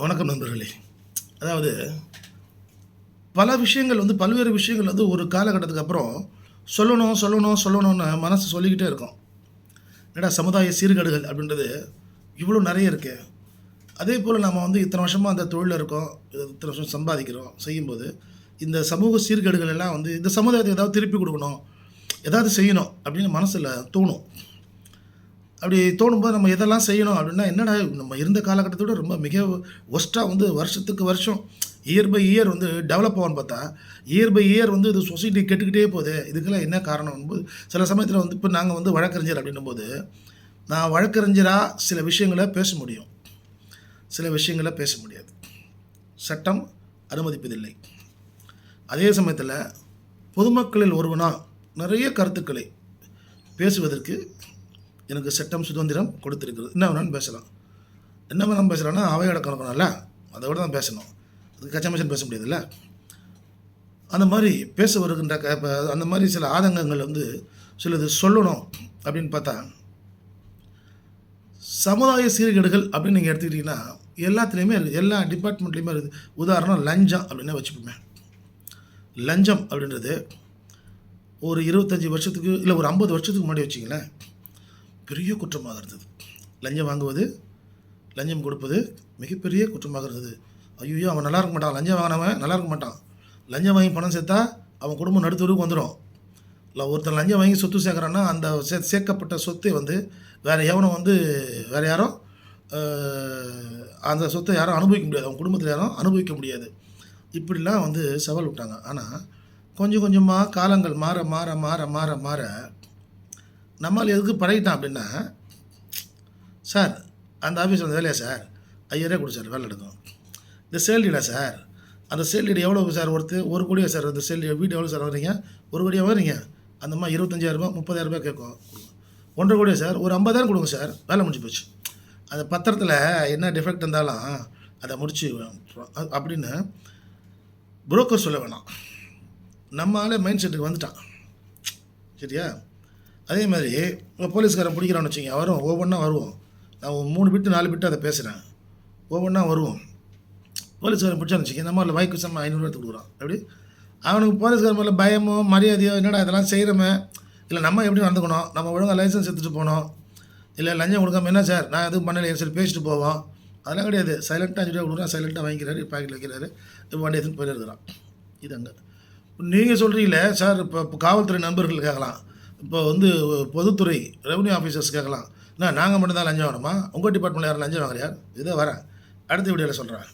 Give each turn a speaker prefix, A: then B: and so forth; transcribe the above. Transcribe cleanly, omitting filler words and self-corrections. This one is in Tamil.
A: வணக்கம் நண்பர்களே. அதாவது பல்வேறு விஷயங்கள் ஒரு காலகட்டத்துக்கு அப்புறம் சொல்லணும்னு மனசு சொல்லிக்கிட்டே இருக்கும். என்னடா சமுதாய சீர்கேடுகள் அப்படின்றது இவ்வளோ நிறைய இருக்கு. அதே போல் நம்ம இத்தனை வருஷமாக அந்த தொழிலில் இருக்கோம், இத்தனை வருஷம் சம்பாதிக்கிறோம். செய்யும்போது இந்த சமூக சீர்கேடுகள் எல்லாம் இந்த சமுதாயத்துக்கு ஏதாவது திருப்பி கொடுக்கணும், ஏதாவது செய்யணும் அப்படின்னு மனசில் தோணும். அப்படி தோணும்போது நம்ம எதெல்லாம் செய்யணும் அப்படின்னா, என்னடா நம்ம இருந்த காலகட்டத்தோட ரொம்ப மிக ஒஸ்ட்டாக வருஷத்துக்கு வருஷம் இயர் பை இயர் டெவலப் ஆகும்னு பார்த்தா, இயர் பை இயர் இது சொசைட்டி கெட்டுக்கிட்டே போகுது. இதுக்கெல்லாம் என்ன காரணம்னும்போது சில சமயத்தில் இப்போ நாங்கள் வழக்கறிஞர் அப்படின்னும்போது, நான் வழக்கறிஞராக சில விஷயங்களை பேச முடியும், சில விஷயங்களை பேச முடியாது. சட்டம் அனுமதிப்பதில்லை. அதே சமயத்தில் பொதுமக்களில் ஒருவனாக நிறைய கருத்துக்களை பேசுவதற்கு எனக்கு சட்டம் சுதந்திரம் கொடுத்துருக்குது. என்ன வேணாலும் பேசலாம். என்ன வேணாலும் பேசலாம்னா அவை அடக்கம் இருக்கணும்ல, அதை விட தான் பேசணும். அதுக்கு கச்சமச்சன் பேச முடியாதுல்ல. அந்த மாதிரி பேச வருகின்ற அந்த மாதிரி சில ஆதங்கங்கள் சிலது சொல்லணும் அப்படின்னு பார்த்தா, சமுதாய சீர்கேடுகள் அப்படின்னு நீங்கள் எடுத்துக்கிட்டிங்கன்னா எல்லாத்துலேயுமே இருக்குது, எல்லா டிபார்ட்மெண்ட்லேயுமே இருக்குது. உதாரணம் லஞ்சம் அப்படின்னா வச்சுப்போமே. லஞ்சம் அப்படின்றது ஒரு 25 வருஷத்துக்கு இல்லை ஒரு 50 வருஷத்துக்கு முன்னாடி வச்சிங்களேன் பெரிய குற்றமாக இருந்தது. லஞ்சம் வாங்குவது, லஞ்சம் கொடுப்பது மிகப்பெரிய குற்றமாக இருந்தது. ஐயோ அவன் நல்லா இருக்க மாட்டான், லஞ்சம் வாங்கினவன் நல்லா இருக்க மாட்டான். லஞ்சம் வாங்கி பணம் சேர்த்தா அவன் குடும்பம் நடுத்தருக்கு வந்துடும். இல்லை ஒருத்தர் லஞ்சம் வாங்கி சொத்து சேர்க்குறான்னா அந்த சேர்க்கப்பட்ட சொத்தை வேறு எவனும் வேறு யாரும் அந்த சொத்தை யாரும் அனுபவிக்க முடியாது, அவன் குடும்பத்தில் யாரும் அனுபவிக்க முடியாது. இப்படிலாம் சவால் விட்டாங்க. ஆனால் கொஞ்சம் கொஞ்சமாக காலங்கள் மாற மாற மாற மாற மாற நம்மளால் எதுக்கு பழகிட்டான் அப்படின்னா, சார் அந்த ஆஃபீஸில் வேலையா சார் 5000 கொடு சார் வேலை எடுக்கும். இந்த சேல்ரீடா சார், அந்த சேல்ரீடு எவ்வளோ சார் ஒருத்து 1 கோடியா சார், அந்த சேல்ரி வீடு எவ்வளோ சார் வாங்குறீங்க, 1 கோடியாக வாங்குறீங்க, அந்த மாதிரி 25,000 30,000 கேட்கும். 1.5 கோடியா சார், ஒரு 50,000 கொடுங்க சார், வேலை முடிஞ்சு போச்சு. அந்த பத்திரத்தில் என்ன டிஃபெக்ட் இருந்தாலும் அதை முடிச்சு அப்படின்னு புரோக்கர் சொல்ல வேணாம், நம்மளால மைண்ட் செட்டுக்கு வந்துட்டான். சரியா? அதே மாதிரி இப்போ போலீஸ்காரன் பிடிக்கிறான்னு வச்சுங்க, ஒவ்வொன்றா வருவோம். நான் 3 பிட்டு 4 பிட்டு அதை பேசுகிறேன், ஒவ்வொன்றா வருவோம். போலீஸ்காரன் பிடிச்சான்னு வச்சுக்கேன், நம்ம வாய்க்கு சம 500 எடுத்து கொடுக்குறான். எப்படி அவனுக்கு போலீஸ்காரன் மேலே பயமோ மரியாதையோ, என்னடா இதெல்லாம் செய்கிறோமே, இல்லை நம்ம எப்படி நடந்துக்கணும், நம்ம ஒழுங்காக லைசன்ஸ் எடுத்துகிட்டு போனோம், இல்லை லஞ்சம் கொடுக்காம என்ன சார் நான் எதுவும் பண்ணலை சொல்லி பேசிட்டு போவோம். அதெல்லாம் கிடையாது. சைலண்ட்டாக 5 ரூபா கொடுக்குறான், சைலண்ட்டாக வாங்கிக்கிறாரு, பாக்கெட்டில் வைக்கிறாரு, இப்போ வண்டி எடுத்துன்னு போயிருக்கிறான். இது அங்கே நீங்கள் சொல்கிறீங்களே சார், இப்போ காவல்துறை நண்பர்கள் கேட்கலாம், இப்போ பொதுத்துறை ரெவன்யூ ஆஃபீஸர்ஸ் கேட்கலாம், நாங்கள் மட்டும் தான் லஞ்சம் வாங்கணுமா, உங்கள் டிபார்ட்மெண்ட்டில் யாரும் லஞ்சம் வாங்குறியா? இதை வரேன் அடுத்த வீடியோவில் சொல்கிறேன்.